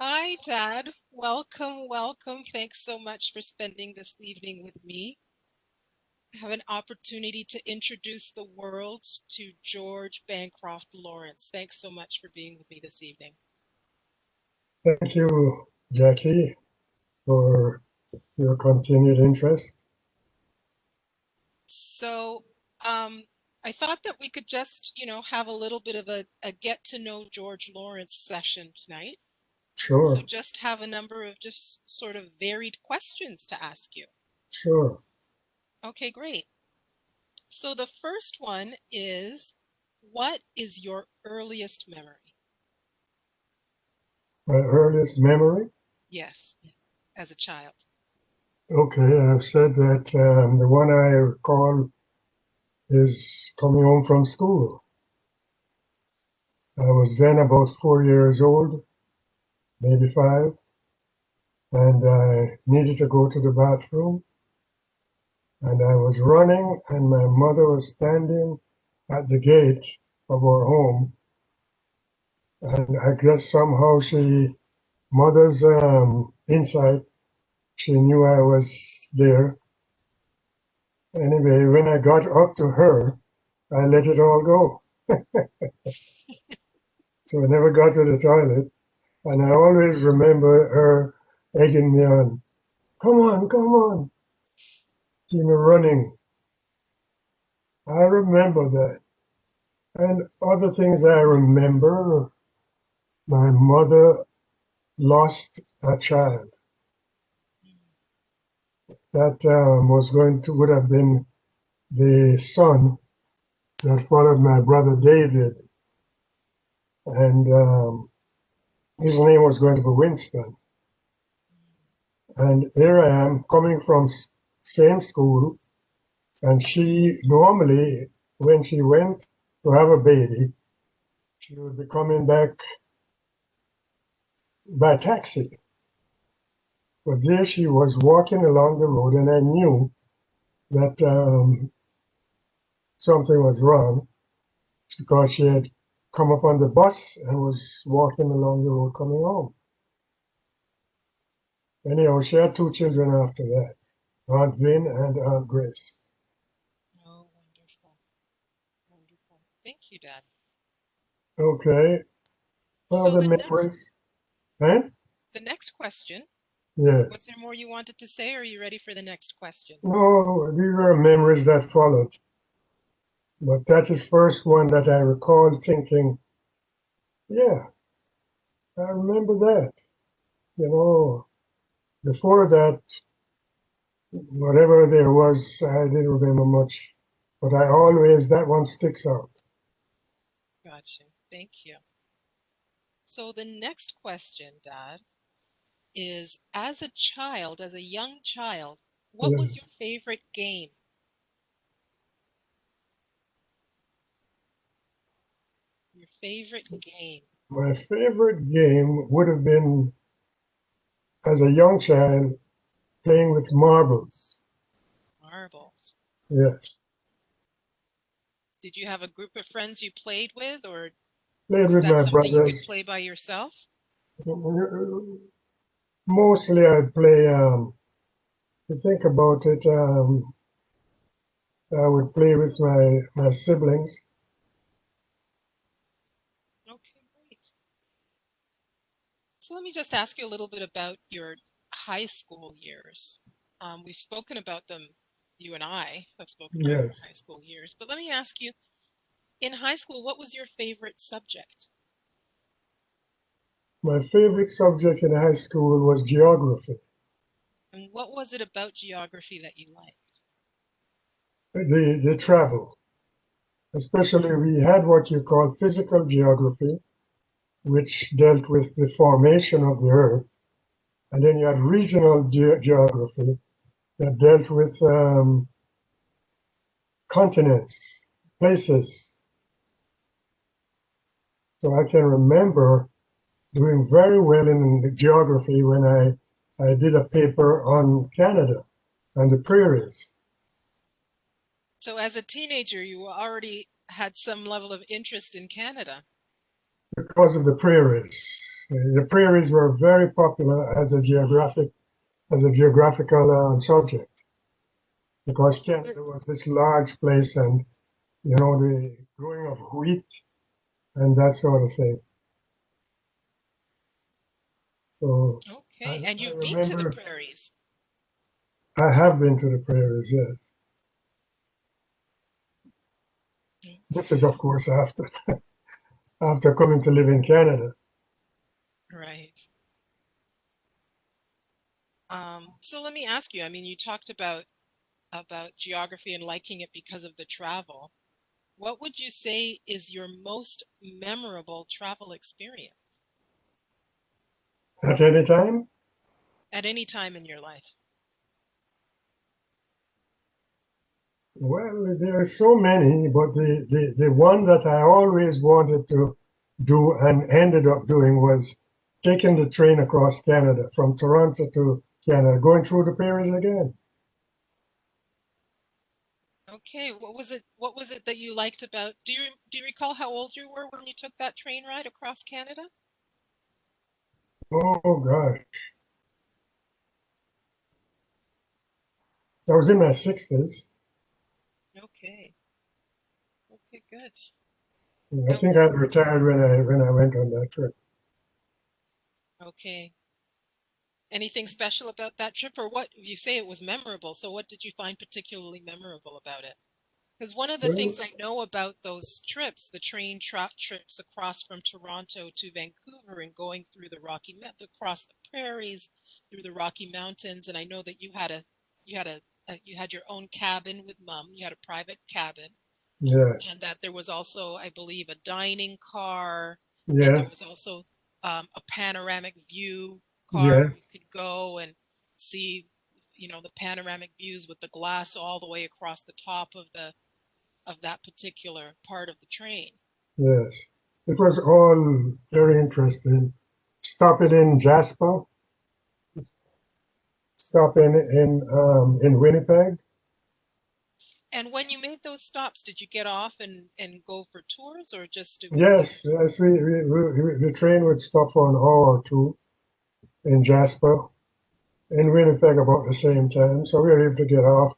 Hi, Dad. Welcome, welcome. Thanks so much for spending this evening with me. I have an opportunity to introduce the world to George Bancroft Lawrence. Thanks so much for being with me this evening. Thank you, Jackie, for your continued interest. So, um, I thought that we could just, have a little bit of a get to know George Lawrence session tonight. So Sure, just have a number of just sort of varied questions to ask you. sure. Okay, great. So the first one is, what is your earliest memory? My earliest memory. Yes, as a child. Okay, I've said that the one I recall is coming home from school. I was then about 4 years old, maybe five, and I needed to go to the bathroom. And I was running, and my mother was standing at the gate of our home. And I guess somehow mother's insight, she knew I was there. Anyway, when I got up to her, I let it all go. So I never got to the toilet. And I always remember her egging me on. Come on. See me running. I remember that. And other things I remember, my mother lost a child. That would have been the son that followed my brother David. And his name was going to be Winston. And here I am coming from same school, and she normally, when she went to have a baby, she would be coming back by taxi. But there she was walking along the road, and I knew that something was wrong because she had come up on the bus and was walking along the road coming home. Anyhow, she had two children after that, Aunt Vin and Aunt Grace. Oh, wonderful. Wonderful. Thank you, Dad. Okay, well, So the the next memories, eh? the next question, Yes. was there more you wanted to say, or are you ready for the next question? No, these are memories that followed. But that is first one that I recall thinking, yeah, I remember that. You know, before that, whatever there was, I didn't remember much. But that one sticks out. Gotcha. Thank you. So the next question, Dad, is as a young child, what Yeah. was your favorite game? Your favorite game? My favorite game would have been, as a young child, playing with marbles. Marbles. Yes. Did you have a group of friends you played with, or Played was with that my something you could brothers. play by yourself? Mostly I'd play, to think about it, I would play with my siblings. Okay, great. So let me just ask you a little bit about your high school years. We've spoken about them, you and I have spoken about your Yes. high school years, but let me ask you, in high school, what was your favorite subject? My favorite subject in high school was geography. And what was it about geography that you liked? The travel, especially we had what you call physical geography, which dealt with the formation of the earth, and then you had regional geography that dealt with continents, places. So I can remember doing very well in the geography when I did a paper on Canada and the prairies So as a teenager, you already had some level of interest in Canada. because of the prairies. The prairies were very popular as a geographical subject because It- Canada was this large place, and you know the growing of wheat and that sort of thing. So I, Okay, and I you've been to the remember prairies. I have been to the prairies. Yes, this is Okay, of course after coming to live in Canada. right. So let me ask you, I mean, you talked about geography and liking it because of the travel. What would you say is your most memorable travel experience At any time? at any time in your life? Well, there are so many, but the one that I always wanted to do and ended up doing was taking the train across Canada from Toronto to Canada, going through the prairies again. Okay, what was it that you liked about, do you recall how old you were when you took that train ride across Canada? Oh gosh, I was in my 60s. Okay. Okay, good. I And think I retired when I went on that trip. okay. Anything special about that trip, or what you say it was memorable, so what did you find particularly memorable about it? Because one of the Well, things I know about those trips, the train trips across from Toronto to Vancouver and going through the across the prairies, through the Rocky Mountains, and I know that you had you had your own cabin with mom, you had a private cabin, yes, and that there was also, I believe, a dining car, and there yes, was also a panoramic view car where you yes, could go and see, the panoramic views with the glass all the way across the top of that particular part of the train. yes. It was all very interesting. Stopping in Jasper, stopping in Winnipeg. And when you made those stops, did you get off and go for tours, or just it was Yes, just yes, the train would stop for an hour or two in Jasper, in Winnipeg about the same time. So we were able to get off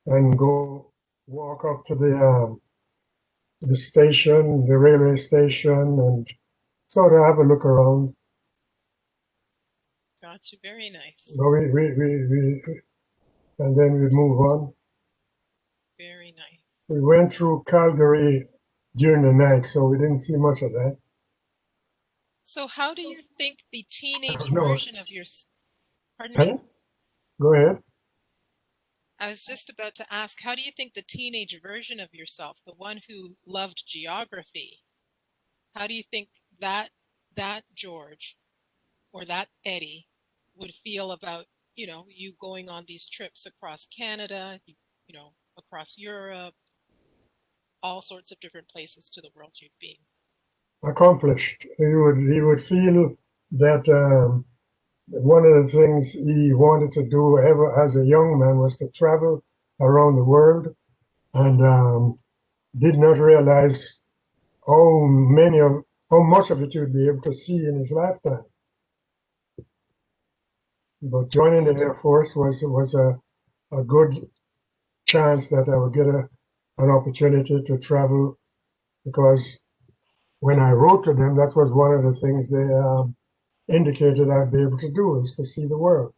and go walk up to the station, the railway station, and sort of have a look around. got you? Very nice. So and then we'd move on. Very nice. We went through Calgary during the night, so we didn't see much of that. So how do you think the teenage No, version of your, pardon me? huh? Go ahead. I was just about to ask, how do you think the teenage version of yourself, the one who loved geography, how do you think that George or that Eddie would feel about, you going on these trips across Canada, across Europe, all sorts of different places to the world you've been? Accomplished. He would feel that one of the things he wanted to do ever as a young man was to travel around the world, and did not realize how much of it he would be able to see in his lifetime. But joining the Air Force was a good chance that I would get an opportunity to travel because when I wrote to them, that was one of the things they indicated I'd be able to do is to see the world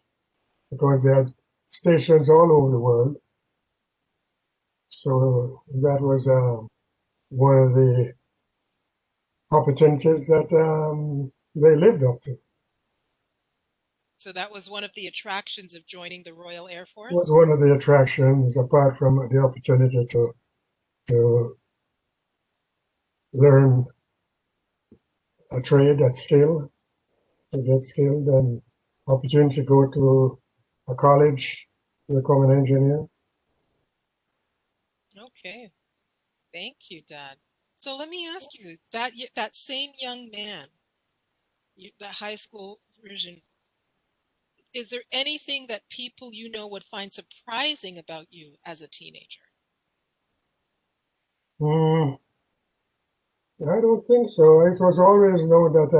because they had stations all over the world. So that was one of the opportunities that they lived up to. So that was one of the attractions of joining the Royal Air Was Force? one of the attractions, apart from the opportunity to learn a trade at skill, to get skilled, and opportunity to go to a college to become an engineer. Okay. Thank you, Dad. So let me ask you, that same young man, the high school version, is there anything that people would find surprising about you as a teenager? Mm, I don't think so. It was always known that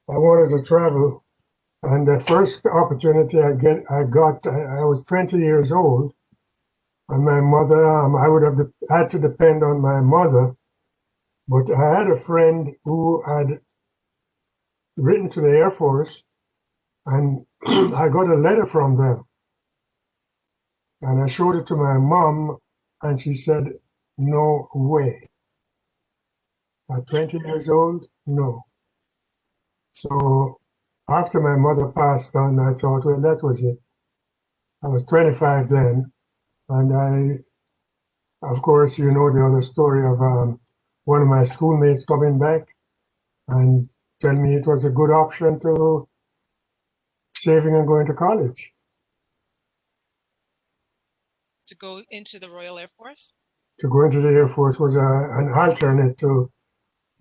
I wanted to travel. And the first opportunity I got, I was 20 years old, and my mother, I would have had to depend on my mother, but I had a friend who had written to the Air Force, and I got a letter from them, and I showed it to my mom, and she said, "No way. At 20 years old, no." So after my mother passed on, I thought, well, that was it. I was 25 then, and of course, you know the other story of one of my schoolmates coming back and telling me it was a good option to saving and going to college. To go into the Royal Air Force? To go into the Air Force was an alternate to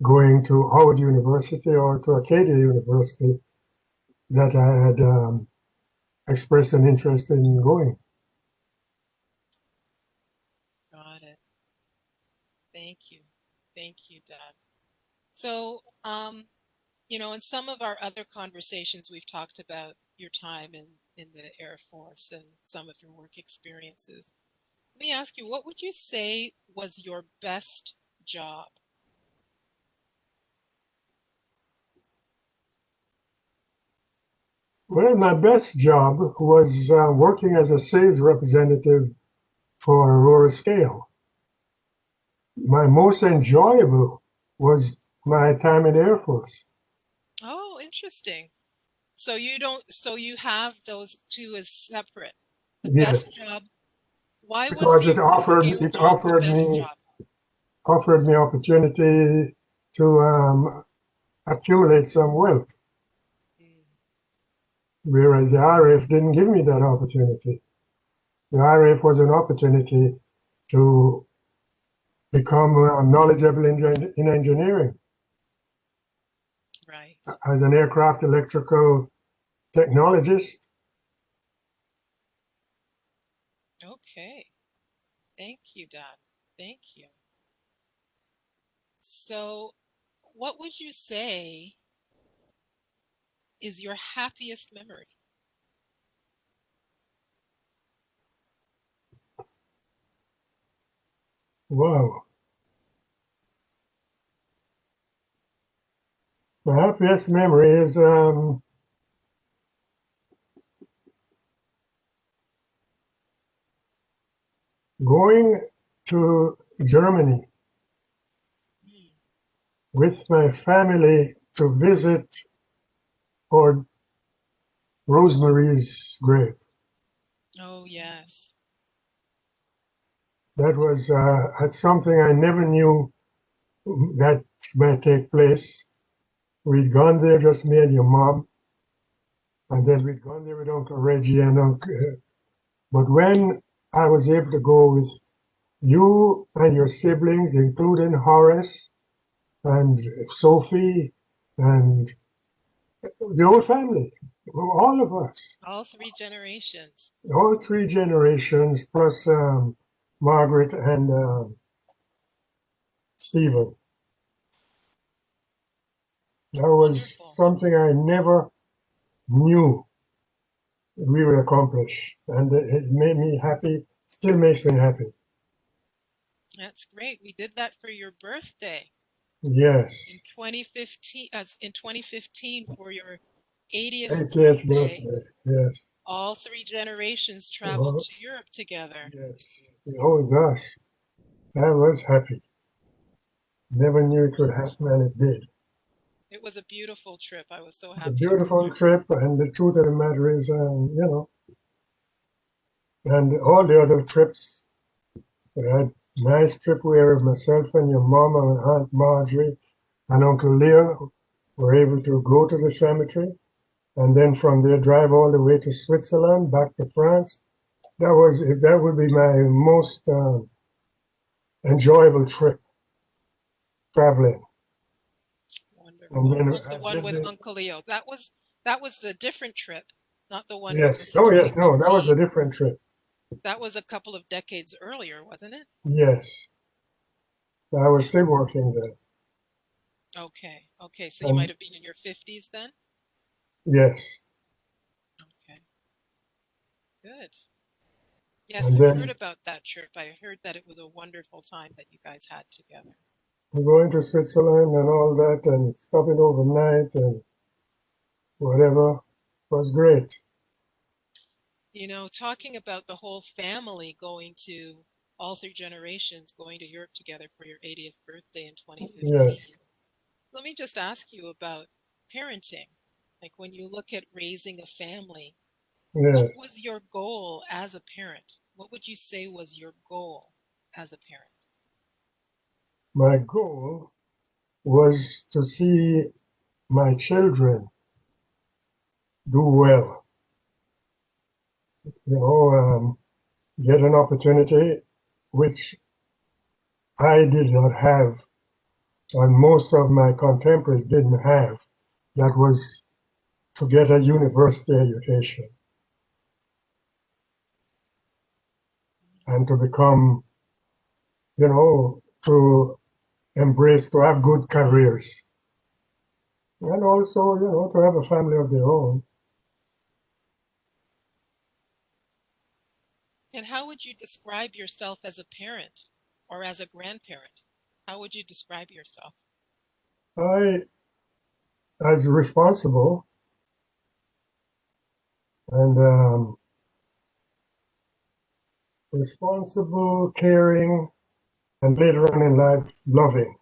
going to Howard University or to Acadia University that I had expressed an interest in going. Got it. Thank you. Thank you, Dad. So, in some of our other conversations, we've talked about your time in the Air Force and some of your work experiences. Let me ask you, what would you say was your best job? Well, my best job was working as a sales representative for Aurora Scale. My most enjoyable was my time in the Air Force. Oh, interesting. So you have those two as separate. The Yes, best job. Why was because the Aurora scale it job the best job? offered me opportunity to accumulate some wealth, Mm, whereas the RAF didn't give me that opportunity. The RAF was an opportunity to become knowledgeable in engineering right. as an aircraft electrical technologist. Okay. Thank you, Dad. Thank you. So, what would you say is your happiest memory? Wow. My happiest memory is going to Germany Mm. with my family to visit Lord Rosemary's grave. Oh, yes. That was that's something I never knew that might take place. We'd gone there, just me and your mom, and then we'd gone there with Uncle Reggie and Uncle. But when I was able to go with you and your siblings, including Horace and Sophie and the whole family, all of us, All three generations. all three generations, plus Margaret and Stephen. That was Wonderful. something I never knew we would accomplish, and it made me happy. Still makes me happy. That's great. We did that for your birthday in Yes, 2015, in 2015 for your 80th 80th birthday. birthday. Yes, All three generations traveled oh, to Europe together. yes. Oh gosh, I was happy. Never knew it would happen, and it did. It was a beautiful trip. I was so A happy for beautiful you. trip, and the truth of the matter is, and all the other trips. We had a nice trip where myself and your mom and Aunt Marjorie and Uncle Leo were able to go to the cemetery and then from there drive all the way to Switzerland, back to France. That would be my most enjoyable trip traveling. And Wonderful. then Was the I one did with the Uncle Leo. That was the different trip, not the one that yes. was in Oh yes, no, that was a 2015. different trip. That was a couple of decades earlier, wasn't it? Yes, I was still working there. Okay. Okay. So you might And have been in your 50s then? yes, Okay. Good. Yes, and I've heard then about that trip. I heard that it was a wonderful time that you guys had together. going to Switzerland and all that, and stopping overnight and whatever was great. Talking about the whole family going to all three generations going to Europe together for your 80th birthday in Yes, 2015. Let me just ask you about parenting. Like when you look at raising a family, what yes. was your goal as a parent? What would you say was your goal as a parent? My goal was to see my children do well, get an opportunity which I did not have, and most of my contemporaries didn't have. That was to get a university education and to become, to embrace, to have good careers, and also, to have a family of their own. And how would you describe yourself as a parent or as a grandparent? How would you describe yourself? I, as responsible and responsible, caring, and later on in life, loving.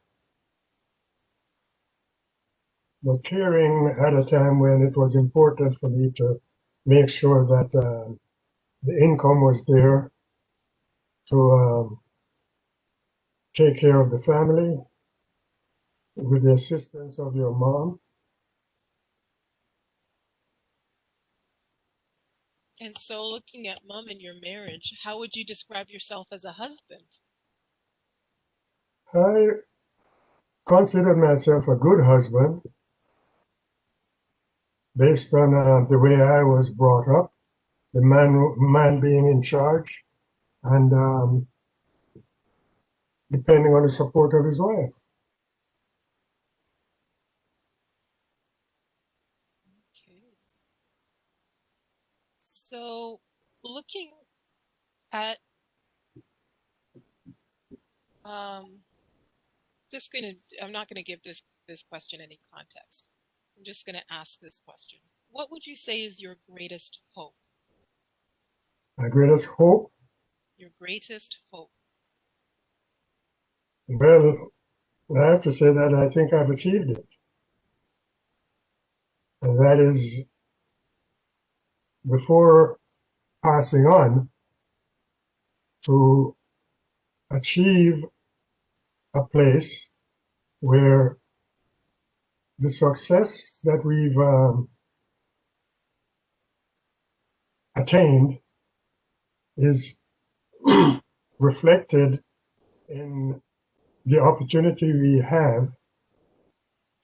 But caring at a time when it was important for me to make sure that the income was there to take care of the family with the assistance of your mom. And so, looking at mom in your marriage, how would you describe yourself as a husband? I considered myself a good husband based on the way I was brought up, the man being in charge, and depending on the support of his wife. Okay. So, looking at, um, I'm not gonna give this question any context. I'm just gonna ask this question. What would you say is your greatest hope? My greatest hope, Your greatest hope? well, I have to say that I think I've achieved it. And that is before passing on to achieve a place where the success that we've attained is reflected in the opportunity we have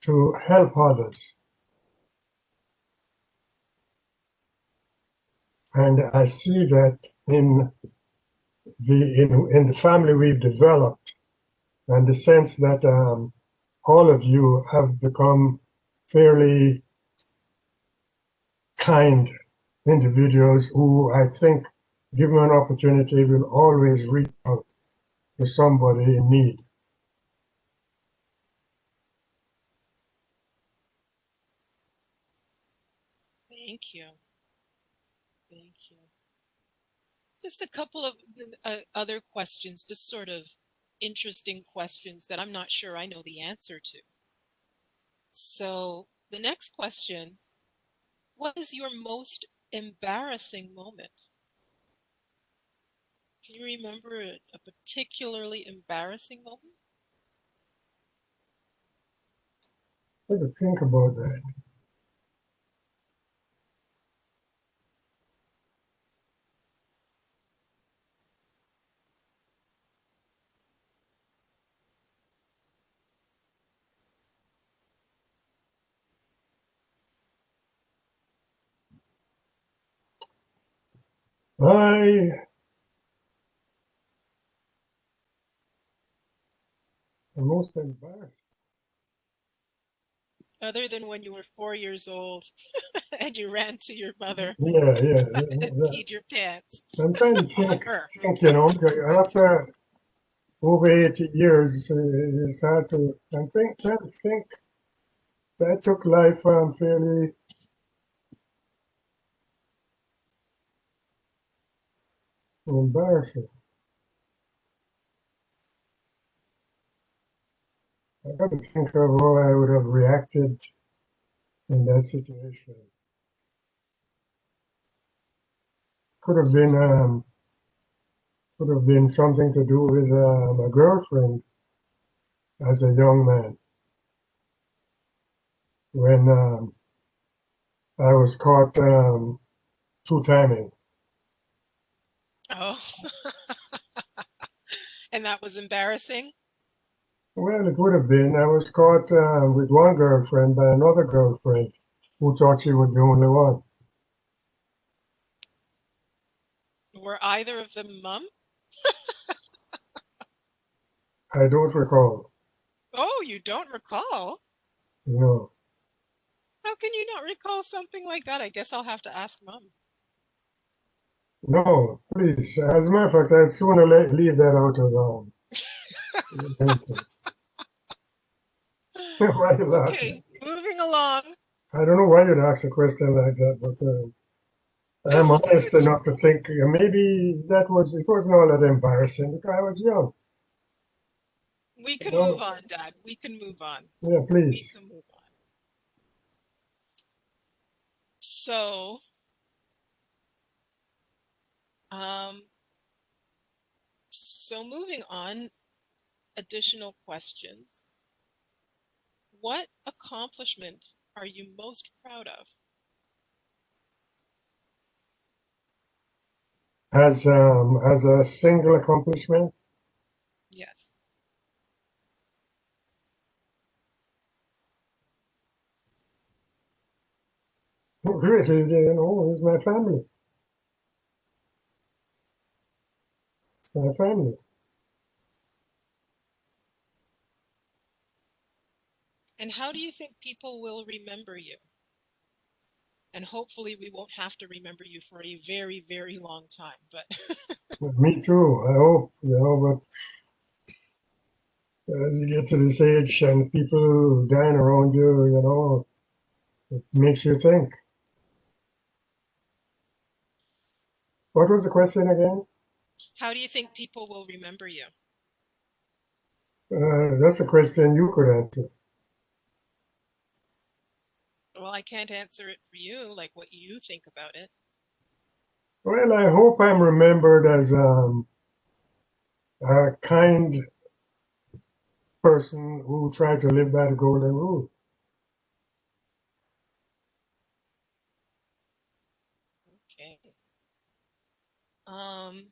to help others. And I see that in the family we've developed, and the sense that all of you have become fairly kind individuals who I think, given an opportunity, will always reach out to somebody in need. Thank you. Thank you. Just a couple of other questions, just sort of interesting questions that I'm not sure I know the answer to. So, the next question, what is your most embarrassing moment? Can you remember a particularly embarrassing moment? I have to think about that. I am most embarrassed. Other than when you were 4 years old and you ran to your mother Yeah, yeah. and peed your pants I'm trying to on think, her. after over 80 years, it's hard to, trying to think. That took life fairly embarrassing. I got to think of how I would have reacted in that situation. Could have been That's could have been something to do with my girlfriend as a young man when I was caught two-timing. oh, and that was embarrassing. Well, it would have been. I was caught with one girlfriend by another girlfriend who thought she was the only one. Were either of them mum? I don't recall. Oh, you don't recall? You know, How can you not recall something like that? I guess I'll have to ask mum. no, please. As a matter of fact, I'd sooner leave that out of the answer. Why are you laughing? Okay, moving along. I don't know why you'd ask a question like that, but I'm It's just honest that enough to think maybe it wasn't all that embarrassing because I was young. we You can move know? on, Dad. We can move on. Yeah, We please. can move on. So, um, moving on, additional questions. What accomplishment are you most proud of? As a single accomplishment, Yes. really, is my family. It's my family. And how do you think people will remember you? And hopefully we won't have to remember you for a very, very long time. But Me too. I hope, but as you get to this age and people dying around you, it makes you think. What was the question again? how do you think people will remember you? That's a question you could answer. Well, I can't answer it for you, like what you think about it. Well, I hope I'm remembered as a kind person who tried to live by the golden rule. Okay. Um,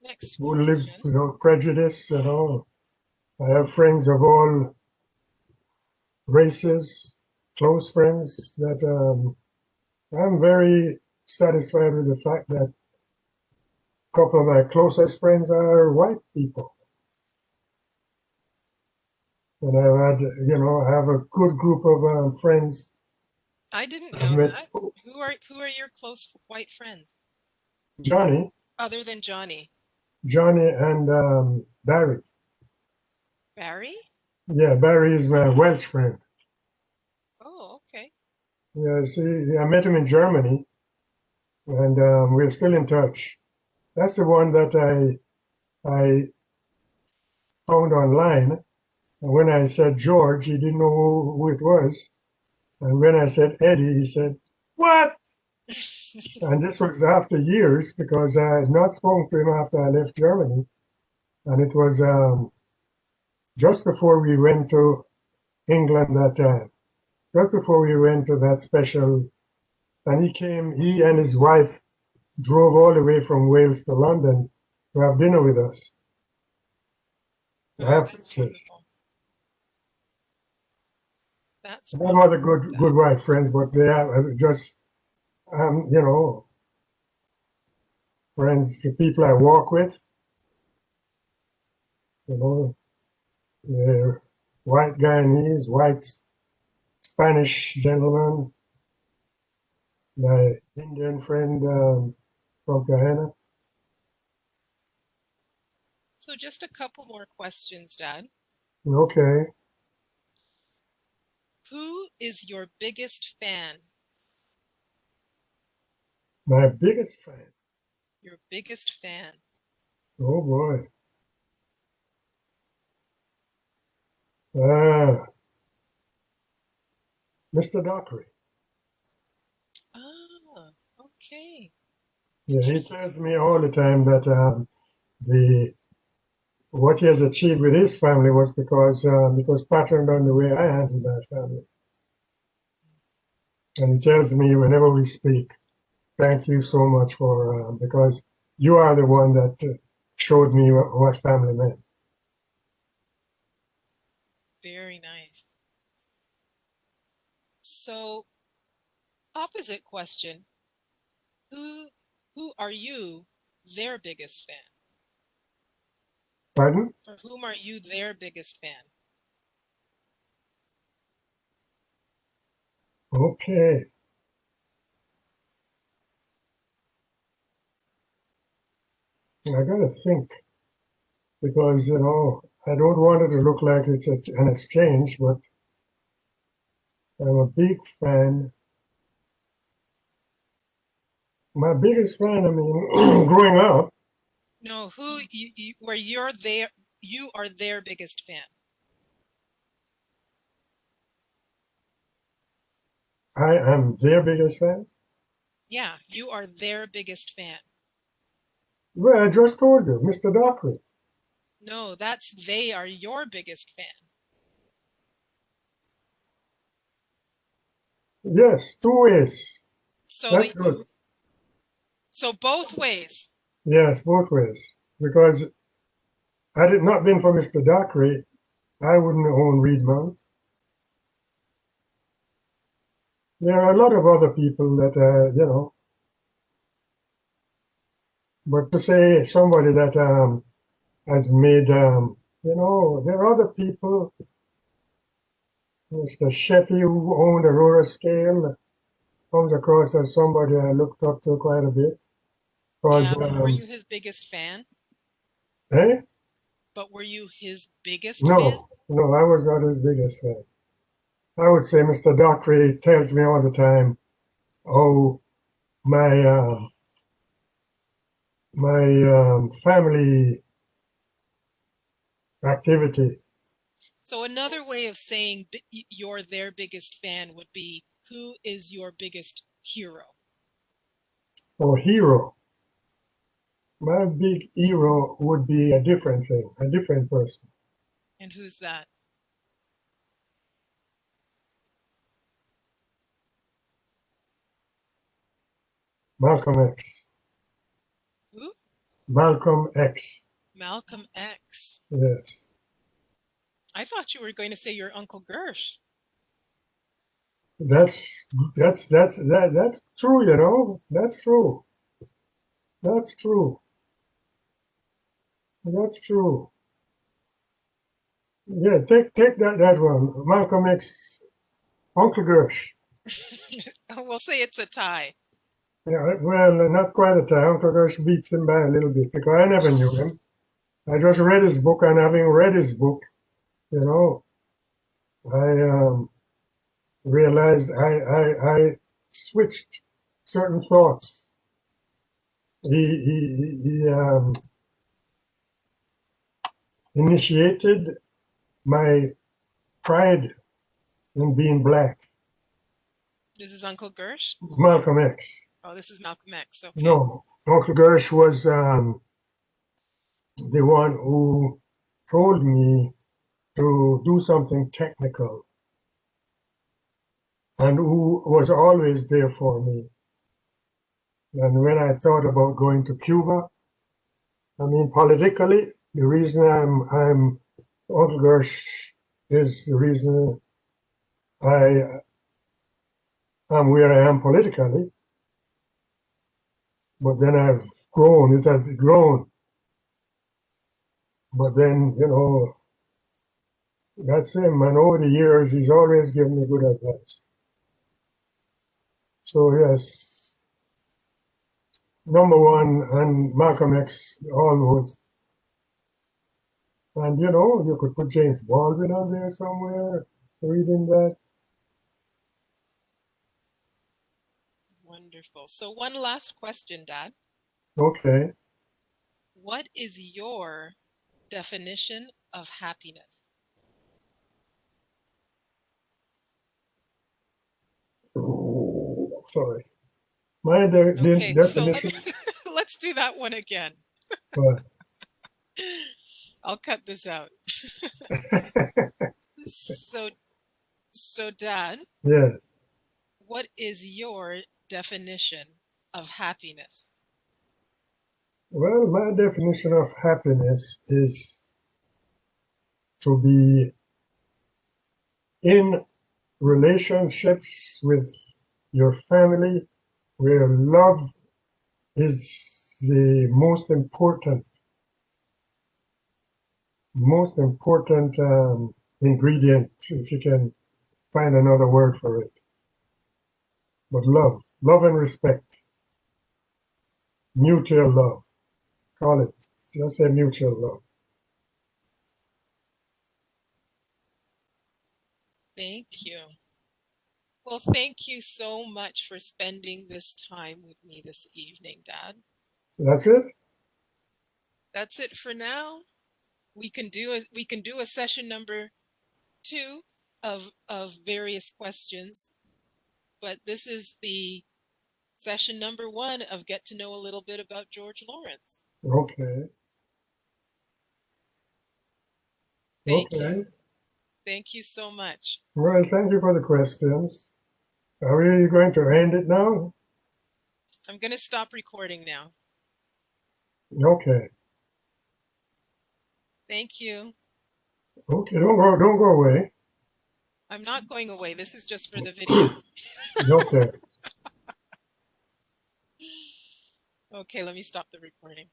Next Who live question. without prejudice. I have friends of all races, close friends that I'm very satisfied with the fact that a couple of my closest friends are white people. And I have a good group of friends. I didn't I've know met that. Who are your close white friends Johnny, other than Johnny? Johnny and Barry. Barry? Yeah, Barry is my Welsh friend. Oh, okay. Yeah, see, I met him in Germany, and we're still in touch. That's the one that I found online. And when I said George, he didn't know who it was. And when I said Eddie, he said, "What?" And this was after years because I had not spoken to him after I left Germany. And it was just before we went to England that time, just before we went to that special. And he and his wife drove all the way from Wales to London to have dinner with us. I Oh, have that's pictures. wonderful. That's I have other wonderful, good Dad. white friends, but they are just you know friends, the people I walk with. You know, white Guyanese, white Spanish gentleman, my Indian friend from Guyana. So just a couple more questions, Dad. Okay, Who is your biggest fan? my biggest fan. Your biggest fan. Oh boy. Ah, Mr. Dockery. Ah, okay. Yeah, he Interesting. tells me all the time that the what he has achieved with his family was because patterned on the way I handled my family. And he tells me whenever we speak, thank you so much for because you are the one that showed me what family meant. Very nice. So, opposite question. Who who are you their biggest fan? Pardon? For whom are you their biggest fan? Okay. I gotta think because I don't want it to look like it's an exchange, but I'm a big fan. My biggest fan, I mean, growing up, No, who where you're their you are their biggest fan. I am their biggest fan. Yeah, you are their biggest fan. Well, I just told you, Mr. Dockery. No, that's they are your biggest fan. Yes, two ways. So That's the good. so both ways. Yes, both ways. Because had it not been for Mr. Dockery, I wouldn't own Reedmount. There are a lot of other people that, but to say somebody that has made, there are other people. Mr. Sheppy, who owned Aurora Scale, comes across as somebody I looked up to quite a bit. Because, Yeah, but were you his biggest fan? eh? But were you his biggest fan? No, I was not his biggest fan. I would say Mr. Dockery tells me all the time, oh, my family activity So another way of saying you're their biggest fan would be who is your biggest hero? or hero. My big hero would be a different thing, a different person. And who's that? Malcolm X. Who? Malcolm X. Malcolm X. Yes. I thought you were going to say your Uncle Gersh. That's that's true, That's true. That's true. That's true. Yeah, take that one. Malcolm X, Uncle Gersh. We'll say it's a tie. Yeah, well, not quite a tie. Uncle Gersh beats him by a little bit because I never knew him. I just read his book, and having read his book, you know, I realized I switched certain thoughts. He initiated my pride in being black. This is Uncle Gersh? Malcolm X. Oh, this is Malcolm X. Okay. No, Uncle Gersh was the one who told me to do something technical and who was always there for me. And when I thought about going to Cuba, I mean, politically, the reason I'm Uncle Gersh is the reason I am where I am politically. But then I've grown. It has grown. But then, That's him. And over the years, he's always given me good advice. So yes, number one, and Malcolm X almost. And you could put James Baldwin on there somewhere, reading that. Wonderful. So one last question, Dad. Okay. What is your definition of happiness? Oh, sorry. My Okay, so let me definition, let's do that one again. but I'll cut this out. So so Dad, yes. what is your definition of happiness? Well, my definition of happiness is to be in relationships with your family where love is the most important ingredient, if you can find another word for it. But love and respect, mutual love, call it. Just say mutual love. Thank you. Well, thank you so much for spending this time with me this evening, Dad. That's it? That's it for now. We can do a session number two of various questions, but this is the session number one of get to know a little bit about George Lawrence. Okay. Thank you. Okay. Thank you so much. Well, thank you for the questions. Are we going to end it now? I'm going to stop recording now. Okay. Thank you. Okay, don't go away. I'm not going away. This is just for the video. Okay. Okay, let me stop the recording.